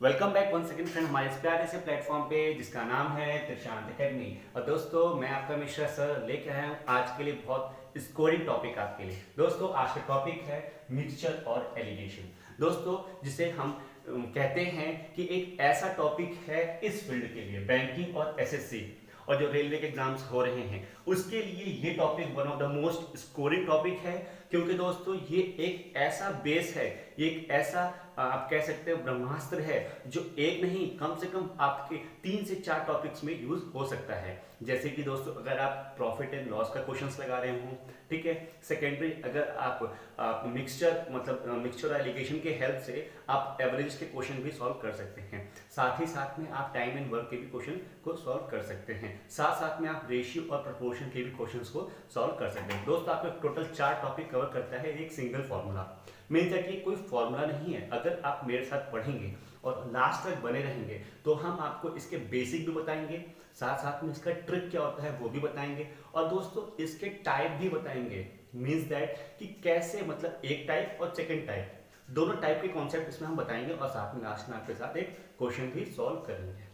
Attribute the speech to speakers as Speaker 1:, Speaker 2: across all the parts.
Speaker 1: Welcome back one second friend हमारे इस प्यारे से प्लेटफॉर्म पे जिसका नाम है त्रिशांत अकेडमी। और दोस्तों मैं आपका मिश्रा सर लेके आया हूँ आज के लिए बहुत स्कोरिंग टॉपिक आपके लिए। दोस्तों आज का टॉपिक है मिक्सचर और एलिगेशन। दोस्तों जिसे हम कहते हैं कि एक ऐसा टॉपिक है इस फील्ड के लिए, बैंकिंग और एसएससी और जो रेलवे के एग्जाम्स हो रहे हैं उसके लिए ये topic one of the most scoring topic है। क्योंकि दोस्तों ये एक ऐसा बेस है, ये एक ऐसा आप कह सकते हो ब्रह्मास्त्र है जो एक नहीं कम से कम आपके 3 से 4 टॉपिक्स में यूज हो सकता है। जैसे कि दोस्तों अगर आप प्रॉफिट एंड लॉस का क्वेश्चंस लगा रहे हो, ठीक है। सेकेंडरी अगर आप मिक्सचर मतलब मिक्सचर एलिगेशन के हेल्प से आप एवरेज के क्वेश्चन भी सॉल्व कर सकते हैं। साथ ही साथ में आप टाइम एंड वर्क के भी क्वेश्चन को सॉल्व कर सकते हैं। साथ साथ में आप रेशियो और प्रोपोर्शन के भी क्वेश्चंस को सॉल्व कर सकते हैं। दोस्तों आपका टोटल 4 टॉपिक कवर करता है एक सिंगल फॉर्मूला। मीन्स दैट ये कोई फॉर्मूला नहीं है। अगर आप मेरे साथ पढ़ेंगे और लास्ट तक बने रहेंगे तो हम आपको इसके बेसिक भी बताएंगे, साथ साथ में इसका ट्रिक क्या होता है वो भी बताएंगे, और दोस्तों इसके टाइप भी बताएंगे। मीन्स दैट कि कैसे मतलब एक टाइप और सेकेंड टाइप दोनों टाइप के कॉन्सेप्ट इसमें हम बताएंगे, और साथ में लास्ट में आपके साथ एक क्वेश्चन भी सॉल्व करेंगे।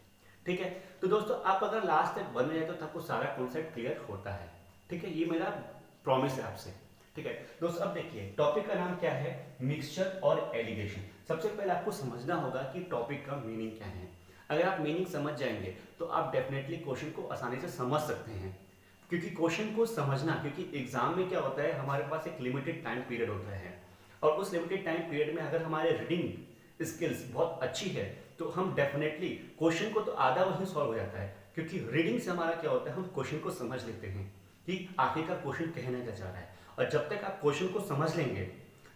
Speaker 1: ठीक है, तो दोस्तों आप अगर लास्ट तक बन जाए तो आपको सारा कॉन्सेप्ट क्लियर होता है। ठीक है, ये मेरा प्रॉमिस है आपसे। ठीक है दोस्तों, अब देखिए टॉपिक का नाम क्या है, मिक्सचर और एलिगेशन। सबसे पहले आपको समझना होगा कि टॉपिक का मीनिंग क्या है। अगर आप मीनिंग समझ जाएंगे तो आप डेफिनेटली क्वेश्चन को आसानी से समझ सकते हैं। क्योंकि क्वेश्चन को समझना, क्योंकि एग्जाम में क्या होता है हमारे पास एक लिमिटेड टाइम पीरियड होता है, और उस लिमिटेड टाइम पीरियड में अगर हमारे रीडिंग स्किल्स बहुत अच्छी है तो हम डेफिनेटली क्वेश्चन को तो आधा वही सॉल्व हो जाता है। क्योंकि रीडिंग से हमारा क्या होता है, हम क्वेश्चन को समझ लेते हैं कि आखिरकार क्वेश्चन कहना क्या चाह रहा है। और जब तक आप क्वेश्चन को समझ लेंगे,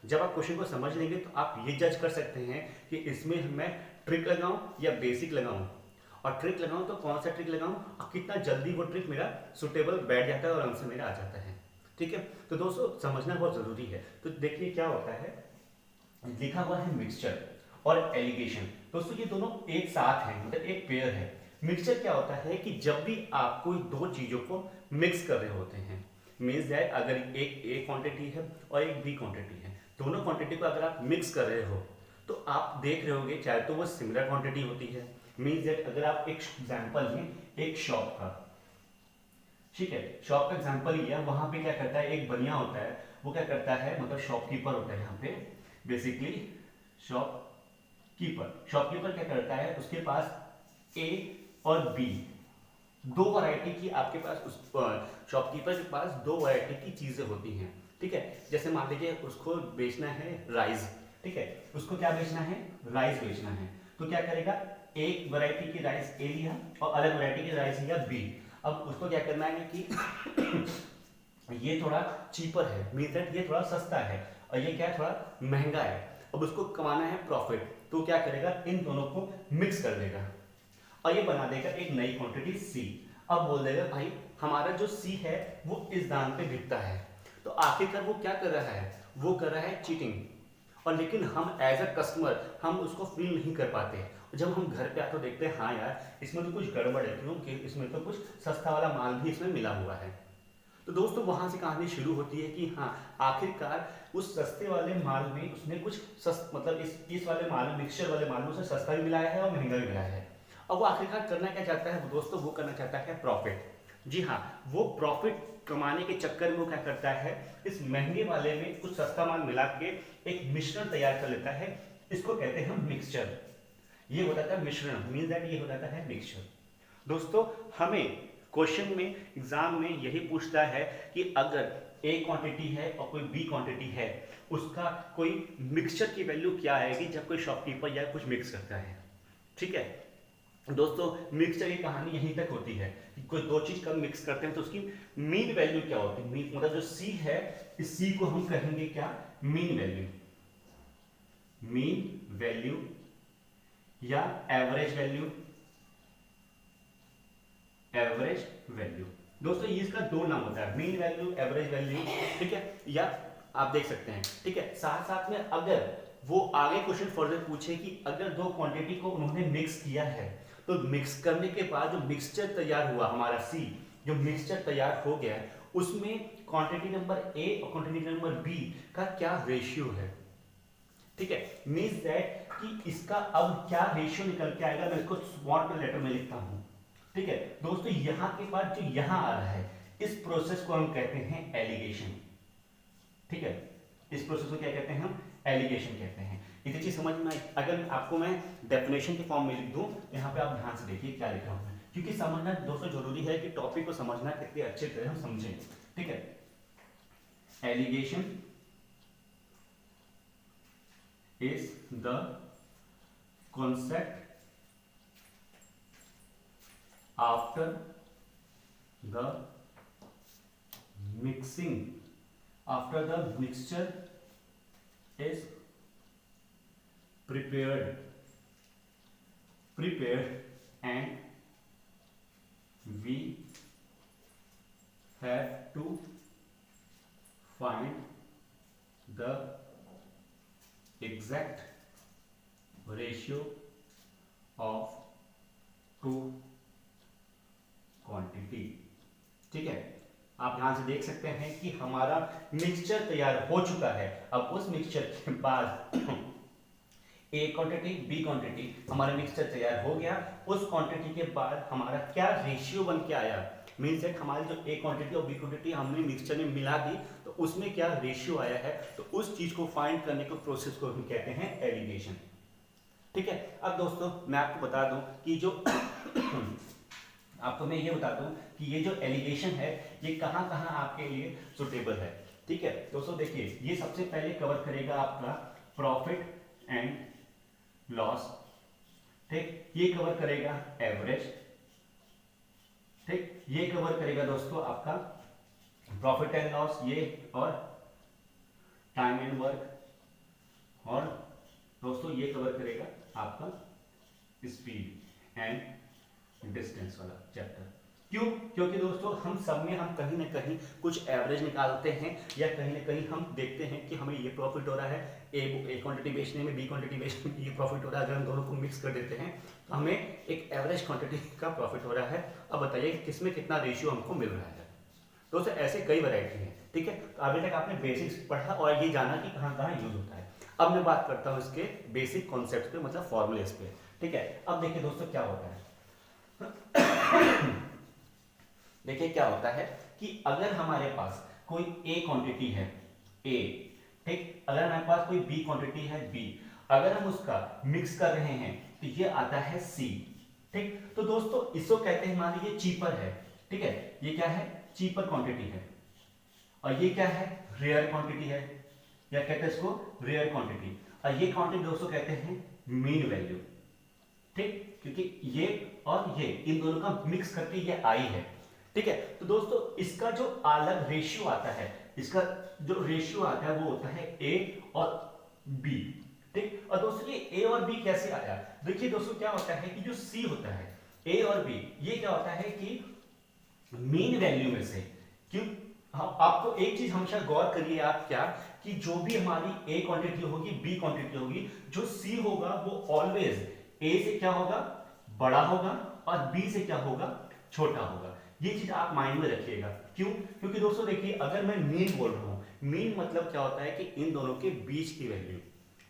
Speaker 1: जब आप क्वेश्चन को समझ लेंगे तो आप ये जज कर सकते हैं कि इसमें मैं ट्रिक लगाऊं या बेसिक लगाऊं, और ट्रिक लगाऊं तो कौन सा ट्रिक लगाऊं और कितना जल्दी वो ट्रिक मेरा सुटेबल बैठ जाता है और आंसर मेरा आ जाता है। ठीक है, तो दोस्तों समझना बहुत जरूरी है। तो देखिए क्या होता है, लिखा हुआ है मिक्सचर और एलिगेशन। दोस्तों ये दोनों एक साथ हैं, मतलब एक पेयर है। मिक्सचर क्या होता है कि जब भी आप कोई दो चीजों को मिक्स कर रहे होते हैं, मीन्स दैट अगर एक ए क्वांटिटी है और एक बी क्वांटिटी है, दोनों क्वांटिटी को अगर आप मिक्स कर रहे हो तो आप देख रहे होंगे चाहे तो वो सिमिलर क्वांटिटी होती है। मीन्स दैट अगर आप एक एग्जांपल लें एक शॉप का, ठीक है, शॉप का एग्जांपल लिया, वहां पे क्या करता है एक बनिया होता है, वो क्या करता है मतलब शॉपकीपर होता है यहाँ पे बेसिकली शॉपकीपर क्या करता है, उसके पास ए और बी दो वैरायटी की आपके पास उस शॉपकीपर के पास दो वैरायटी की चीजें होती हैं। ठीक है, जैसे मान लीजिए उसको बेचना है राइस, ठीक है, उसको क्या बेचना है, राइस बेचना है। तो क्या करेगा, एक वैरायटी की राइस ए लिया और अलग वैरायटी की राइस लिया बी। अब उसको क्या करना है कि ये थोड़ा चीपर है, मीन्स दैट ये थोड़ा सस्ता है, और ये क्या है थोड़ा महंगा है। अब उसको कमाना है प्रॉफिट, तो क्या करेगा इन दोनों को मिक्स कर देगा और ये बना देगा एक नई क्वांटिटी सी। अब बोल देगा भाई हमारा जो सी है वो इस दाम पे बिकता है। तो आखिरकार वो क्या कर रहा है, वो कर रहा है चीटिंग। और लेकिन हम एज अ कस्टमर हम उसको फील नहीं कर पाते। जब हम घर पे आते देखते हैं हाँ यार इसमें तो कुछ गड़बड़ है, क्योंकि इसमें तो कुछ सस्ता वाला माल भी इसमें मिला हुआ है। तो दोस्तों वहां से कहानी शुरू होती है कि हाँ आखिरकार उस सस्ते वाले माल में उसने कुछ मतलब इस वाले माल में, मिक्सचर वाले माल में उसे सस्ता भी मिलाया है और महंगा भी मिलाया है। अब वो आखिरकार करना क्या चाहता है दोस्तों, वो करना चाहता है प्रॉफिट। जी हाँ, वो प्रॉफिट कमाने के चक्कर में वो क्या करता है, इस महंगे वाले में कुछ सस्ता माल मिला के एक मिश्रण तैयार कर लेता है। इसको कहते हैं हम मिक्सचर। ये हो जाता है मिश्रण, मीन्स दैट ये हो जाता है मिक्सचर। दोस्तों हमें क्वेश्चन में एग्जाम में यही पूछता है कि अगर ए क्वांटिटी है और कोई बी क्वांटिटी है, उसका कोई मिक्सचर की वैल्यू क्या आएगी जब कोई शॉपकीपर या कुछ मिक्स करता है। ठीक है दोस्तों, मिक्सचर की कहानी यहीं तक होती है कि कोई दो चीज कब मिक्स करते हैं तो उसकी मीन वैल्यू क्या होती है। मीन मतलब जो सी है, इस सी को हम कहेंगे क्या, मीन वैल्यू, मीन वैल्यू या एवरेज वैल्यू, एवरेज वैल्यू। दोस्तों ये इसका दो नाम होता है, मीन वैल्यू, एवरेज वैल्यू। ठीक है, या आप देख सकते हैं। ठीक है, साथ साथ में अगर वो आगे क्वेश्चन फर्दर पूछे कि अगर दो क्वांटिटी को उन्होंने मिक्स किया है तो मिक्स करने के बाद जो मिक्सचर तैयार हुआ हमारा सी, जो मिक्सचर तैयार हो गया है उसमें क्वांटिटी नंबर ए और क्वांटिटी नंबर बी का क्या रेशियो है। ठीक है, मीन्स दैट कि इसका अब क्या रेशियो निकल के आएगा, मैं इसको स्मॉल लेटर में लिखता हूं। ठीक है दोस्तों, यहां के बाद जो यहां आ रहा है इस प्रोसेस को हम कहते हैं एलिगेशन। ठीक है, इस प्रोसेस को क्या कहते हैं हम, एलिगेशन कहते हैं। इतनी चीज समझ में आई। अगर आपको मैं डेफिनेशन के फॉर्म में लिख दूं, यहाँ पे आप ध्यान से देखिए क्या लिखा हूं, क्योंकि समझना दोस्तों जरूरी है कि टॉपिक को समझना कितनी अच्छे तरह हम समझें। ठीक है, alligation is the concept after the mixture is prepared and we have to find the exact ratio of two quantity. ठीक है, आप ध्यान से देख सकते हैं कि हमारा मिक्सचर तैयार हो चुका है। अब उस मिक्सचर के बाद ए क्वांटिटी बी क्वांटिटी हमारा मिक्सचर तैयार हो गया। उस क्वांटिटी के बाद हमारा क्या रेशियो बन के आया, मीन्स दैट हमारी जो ए क्वांटिटी और बी क्वांटिटी हमने मिक्सचर में मिला दी तो उसमें क्या रेशियो आया है, तो उस चीज को फाइंड करने के प्रोसेस को हम कहते हैं एलिगेशन। ठीक है, अब दोस्तों मैं आपको बता दूं कि जो आपको मैं ये बता दूं कि ये जो एलिगेशन है ये कहां कहां आपके लिए सुटेबल है। ठीक है दोस्तों, देखिए ये सबसे पहले कवर करेगा आपका प्रॉफिट एंड लॉस। ठीक, ये कवर करेगा एवरेज। ठीक, ये कवर करेगा दोस्तों आपका प्रॉफिट एंड लॉस, ये और टाइम एंड वर्क, और दोस्तों ये कवर करेगा आपका स्पीड एंड डिस्टेंस वाला चैप्टर। क्यों? क्योंकि दोस्तों हम सब में हम कहीं ना कहीं कुछ एवरेज निकालते हैं या कहीं ना कहीं हम देखते हैं कि हमें ये प्रॉफिट हो रहा है, ए क्वांटिटी बेचने में बी क्वांटिटी बेचने में ये प्रॉफिट हो रहा है। अगर हम दोनों को मिक्स कर देते हैं तो हमें एक एवरेज क्वांटिटी का प्रॉफिट हो रहा है। अब बताइए किसमें कितना रेशियो हमको मिल रहा है। दोस्तों ऐसे कई वैरायटी हैं। ठीक है, तो अभी तक आपने बेसिक्स पढ़ा और ये जाना कि कहाँ कहाँ यूज होता है। अब मैं बात करता हूँ इसके बेसिक कॉन्सेप्ट पे, मतलब फॉर्मूलेस पे। ठीक है, अब देखिए दोस्तों क्या होता है देखिए क्या होता है कि अगर हमारे पास कोई ए क्वांटिटी है ए, ठीक, अगर हमारे पास कोई बी क्वांटिटी है बी, अगर हम उसका मिक्स कर रहे हैं तो ये आता है सी। ठीक, तो दोस्तों इसको कहते हैं हमारी ये चीपर है। ठीक है, ये क्या है, चीपर क्वांटिटी है। और ये क्या है, रेयर क्वांटिटी है, या कहते हैं इसको रेयर क्वांटिटी। और ये क्वांटिटी दोस्तों कहते हैं मीन वैल्यू। ठीक, क्योंकि ये और ये इन दोनों का मिक्स करके ये आई है। ठीक है, तो दोस्तों इसका जो अलग रेशियो आता है, इसका जो रेशियो आता है वो होता है ए और बी। ठीक, और दोस्तों ये ए और बी कैसे आया, देखिए दोस्तों क्या होता है कि जो सी होता है ए और बी, ये क्या होता है कि मीन वैल्यू में से, क्यों हम आपको एक चीज हमेशा गौर करिए आप क्या, कि जो भी हमारी ए क्वांटिटी होगी बी क्वांटिटी होगी, जो सी होगा वो ऑलवेज ए से क्या होगा, बड़ा होगा, और बी से क्या होगा, छोटा होगा। ये चीज आप माइंड में रखिएगा। क्यों? क्योंकि दोस्तों देखिए अगर मैं मीन बोल रहा हूं, मीन मतलब क्या होता है कि इन दोनों के बीच की वैल्यू।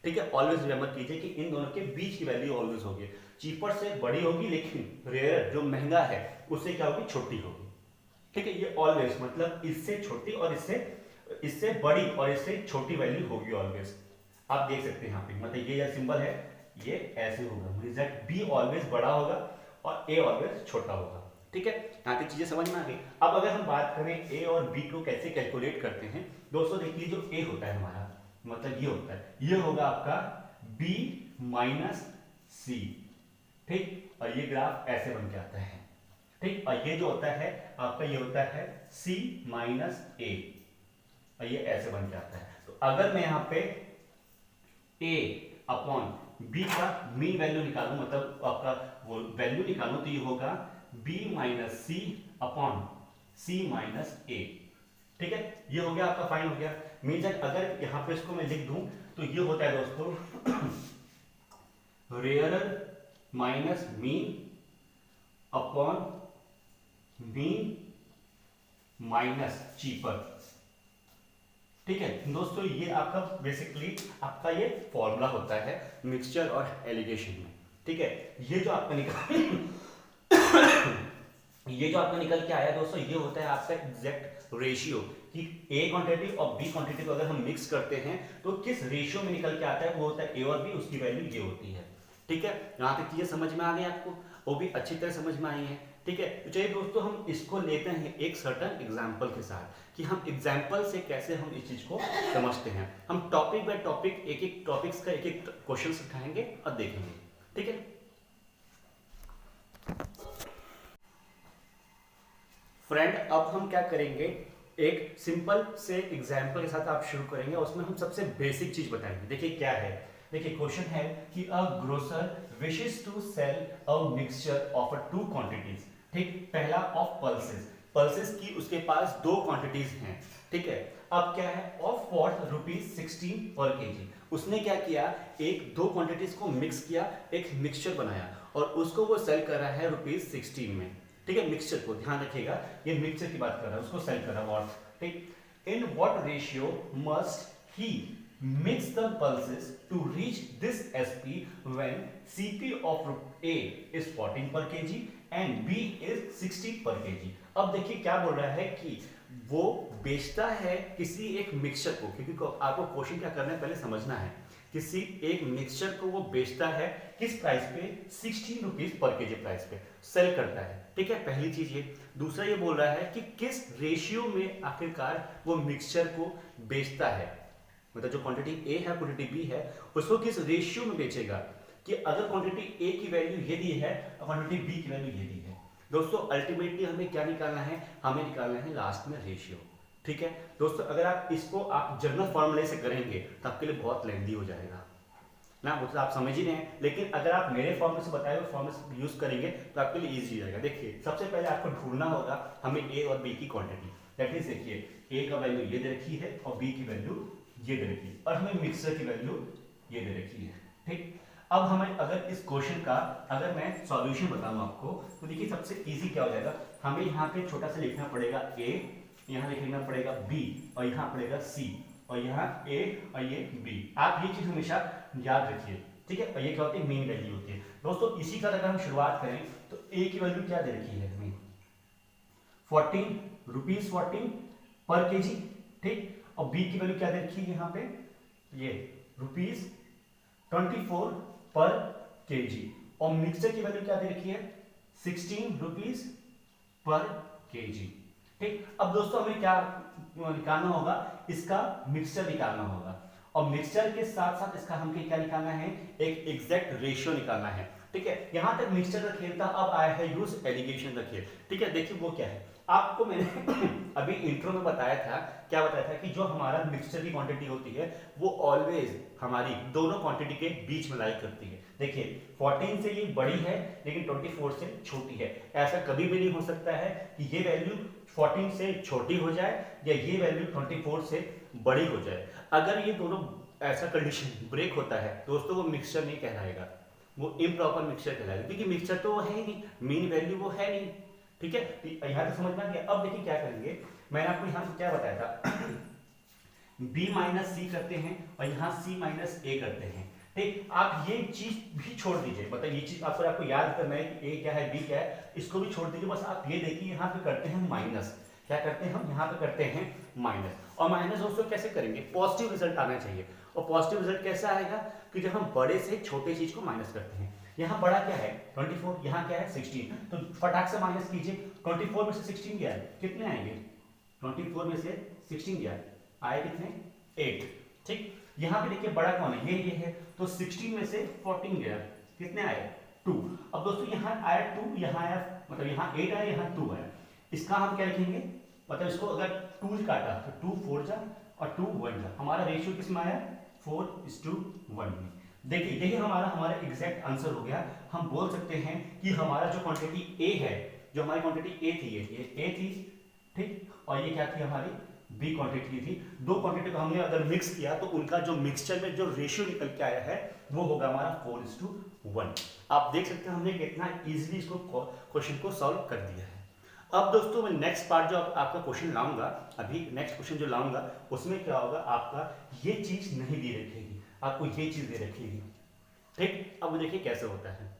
Speaker 1: ठीक है, ऑलवेज रिमेंबर कीजिए कि इन दोनों के बीच की वैल्यू ऑलवेज होगी। चीपर से बड़ी होगी, लेकिन रेयर जो महंगा है उससे क्या होगी, छोटी होगी। ठीक है, ये ऑलवेज मतलब इससे छोटी और इससे बड़ी और इससे छोटी वैल्यू होगी ऑलवेज। आप देख सकते हैं यहाँ पे, मतलब ये सिंबल है, ये ऐसे होगा, मींस दैट बी ऑलवेज बड़ा होगा और ए ऑलवेज छोटा होगा। ठीक है, यहाँ तक चीजें समझ में आ गई। अब अगर हम बात करें ए और बी को कैसे कैलकुलेट करते हैं, दोस्तों देखिए जो ए होता है हमारा, मतलब ये होता है, ये होगा आपका बी माइनस सी। ठीक, और ये ग्राफ ऐसे बन के आता है। ठीक, और ये जो होता है आपका, ये होता है सी माइनस ए, और ये ऐसे बन के आता है। तो अगर मैं यहाँ पे ए अपॉन बी का मीन वैल्यू निकालूं, मतलब आपका वो वैल्यू निकालूं, तो ये होगा b minus C upon c minus a। ठीक है, ये हो गया आपका, फाइन हो गया। मीन्स अगर यहां पे इसको मैं लिख दूं तो ये होता है दोस्तों rarer minus mean upon mean minus cheaper. ठीक है दोस्तों, ये आपका बेसिकली आपका ये फॉर्मूला होता है मिक्सचर और एलिगेशन में। ठीक है, ये जो आपका निकल ये जो आपका निकल के आया दोस्तों, ये होता है आपका एग्जैक्ट रेशियो कि ए क्वांटिटी और बी क्वांटिटी को अगर हम मिक्स करते हैं तो किस रेशियो में निकल के आता है, वो होता है ए और बी, उसकी वैल्यू ये होती है। ठीक है, यहाँ तक चीजें समझ में आ गई आपको, वो भी अच्छी तरह समझ में आई है। ठीक है, तो चलिए दोस्तों हम इसको लेते हैं एक सर्टन एग्जाम्पल के साथ कि हम एग्जाम्पल से कैसे हम इस चीज को समझते हैं। हम टॉपिक बाय टॉपिक एक एक टॉपिक्स का एक एक क्वेश्चन उठाएंगे और देखेंगे। ठीक है फ्रेंड, अब हम क्या करेंगे, एक सिंपल से एग्जाम्पल के साथ आप शुरू करेंगे और उसमें हम सबसे बेसिक चीज बताएंगे। देखिए क्या है, देखिए क्वेश्चन है कि a grocer wishes to sell a mixture of two quantities. ठीक, पहला ऑफ पल्सेस, पल्सेस की उसके पास दो क्वांटिटीज हैं। ठीक है, अब क्या है, ऑफ व्हाट ₹16 पर केजी। उसने क्या किया, एक दो क्वांटिटीज को मिक्स किया, एक मिक्सचर बनाया और उसको वो सेल कर रहा है ₹16 में। ठीक है, मिक्सचर को ध्यान रखिएगा, ये मिक्सचर की बात कर रहा है, उसको सेल कर रहा है व्हाट। ठीक, in what ratio must he mix the pulses to reach this SP when CP of A is 14 per kg and B is 60 per kg। अब देखिए क्या बोल रहा है कि वो बेचता है किसी एक मिक्सचर को, क्योंकि आपको क्वेश्चन क्या करना है पहले समझना है, किसी एक मिक्सचर को वो बेचता है किस प्राइस पे, 16 रुपीज पर केजी प्राइस पे सेल करता है। ठीक है, पहली चीज ये। दूसरा ये बोल रहा है कि किस रेशियो में आखिरकार वो मिक्सचर को बेचता है, मतलब जो क्वांटिटी ए है क्वांटिटी बी है उसको किस रेशियो में बेचेगा, कि अगर क्वांटिटी ए की वैल्यू ये दी है और क्वांटिटी बी की वैल्यू ये दी है। दोस्तों अल्टीमेटली हमें क्या निकालना है, हमें निकालना है लास्ट में रेशियो। ठीक है दोस्तों, अगर आप इसको आप जनरल फॉर्मूले से करेंगे तो आपके लिए बहुत लेंदी हो जाएगा ना, वो तो आप समझ ही रहे हैं, लेकिन अगर आप मेरे फॉर्मूले से बताए हुए फॉर्मूले यूज करेंगे तो आपके लिए इजी हो जाएगा। देखिए सबसे पहले आपको ढूंढना होगा हमें ए और बी की क्वांटिटी। दैट इज देखिए ए का वैल्यू ये दे रखी है और बी की वैल्यू ये दे रखी है और हमें मिक्सर की वैल्यू ये दे रखी है। ठीक, अब हमें अगर इस क्वेश्चन का अगर मैं सॉल्यूशन बताऊं आपको तो देखिए सबसे इजी क्या हो जाएगा, हमें यहाँ पे छोटा सा लिखना पड़ेगा ए, यहाँ लिखना पड़ेगा बी और यहाँ पड़ेगा सी और यहाँ ए और ये बी। आप ये चीज हमेशा याद रखिए। ठीक है, और ये क्या होती है, मेन वैल्यू होती है। दोस्तों इसी का अगर हम शुरुआत करें तो ए की वैल्यू क्या दे रखी है हमें, 14 पर केजी। ठीक, और बी की वैल्यू क्या दे रखी है यहाँ पे, ये ₹24 पर केजी और मिक्सर की वैल्यू क्या दे रखी है, 16 रुपीज पर केजी। ठीक, अब दोस्तों हमें क्या निकालना होगा, इसका मिक्सचर निकालना होगा और मिक्सचर के साथ साथ इसका हमें क्या निकालना है, एक एग्जैक्ट रेशियो निकालना है। ठीक है, यहां तक मिक्सचर का खेल था, अब आया है यूज एलिगेशन का खेल। ठीक है, देखिए वो क्या है, आपको मैंने अभी इंट्रो में बताया था, क्या बताया था कि जो हमारा मिक्सचर की क्वांटिटी होती है वो ऑलवेज हमारी दोनों क्वांटिटी के बीच में लाई करती है। देखिए 14 से ये बड़ी है लेकिन 24 से छोटी है, ऐसा कभी भी नहीं हो सकता है कि ये वैल्यू 14 से छोटी हो जाए या ये वैल्यू 24 से बड़ी हो जाए। अगर ये दोनों ऐसा कंडीशन ब्रेक होता है दोस्तों, वो मिक्सचर नहीं कहलाएगा, वो इम्प्रॉपर मिक्सचर कहलाएगा, क्योंकि मिक्सचर तो वो है ही नहीं, मीन वैल्यू वो है नहीं। ठीक है, यहाँ तक समझ में आ गया। अब देखिए क्या करेंगे, मैंने आपको यहाँ से क्या बताया था, b माइनस सी करते हैं और यहाँ c माइनस ए करते हैं। ठीक, आप ये चीज भी छोड़ दीजिए, मतलब ये चीज आपको याद करना है कि a क्या है b क्या है, इसको भी छोड़ दीजिए। बस आप ये देखिए यहाँ पे करते हैं माइनस, क्या करते हैं हम यहाँ पे करते हैं माइनस। और माइनस दोस्तों कैसे करेंगे, पॉजिटिव रिजल्ट आना चाहिए। और पॉजिटिव रिजल्ट कैसा आएगा कि जब हम बड़े से छोटे चीज को माइनस करते हैं। यहाँ बड़ा क्या है 24, यहाँ क्या है 16, तो फटाक से माइनस कीजिए। 24 में से 16 गया, कितने आएंगे, 24 में से 16 गया, आए कितने 8। ठीक, यहाँ पे देखिए बड़ा कौन है, ये है, तो 16 में से 14 गया, कितने आए 2। अब दोस्तों यहाँ आया 2, यहाँ आया, मतलब यहाँ 8 आया, यहाँ 2 आया। इसका हम क्या लिखेंगे, मतलब इसको अगर 2 से काटा तो 2 4 जा और 2 1 जा, हमारा रेशियो किसमें आया 4:1 में। देखिए यही हमारा एग्जैक्ट आंसर हो गया। हम बोल सकते हैं कि हमारा जो क्वांटिटी ए है, जो हमारी क्वांटिटी ए थी, ये ए थी। ठीक, और ये क्या थी हमारी बी क्वांटिटी थी। दो क्वांटिटी को हमने अगर मिक्स किया तो उनका जो मिक्सचर में जो रेशियो निकल के आया है वो होगा हमारा 4:1। आप देख सकते हैं हमने कितना इजीली इसको क्वेश्चन को सॉल्व कर दिया है। अब दोस्तों मैं नेक्स्ट पार्ट जो आपका क्वेश्चन लाऊंगा, अभी नेक्स्ट क्वेश्चन जो लाऊंगा उसमें क्या होगा, आपका ये चीज नहीं दी रखेगी, आपको ये चीज दे रखेगी। ठीक, अब देखिए कैसे होता है।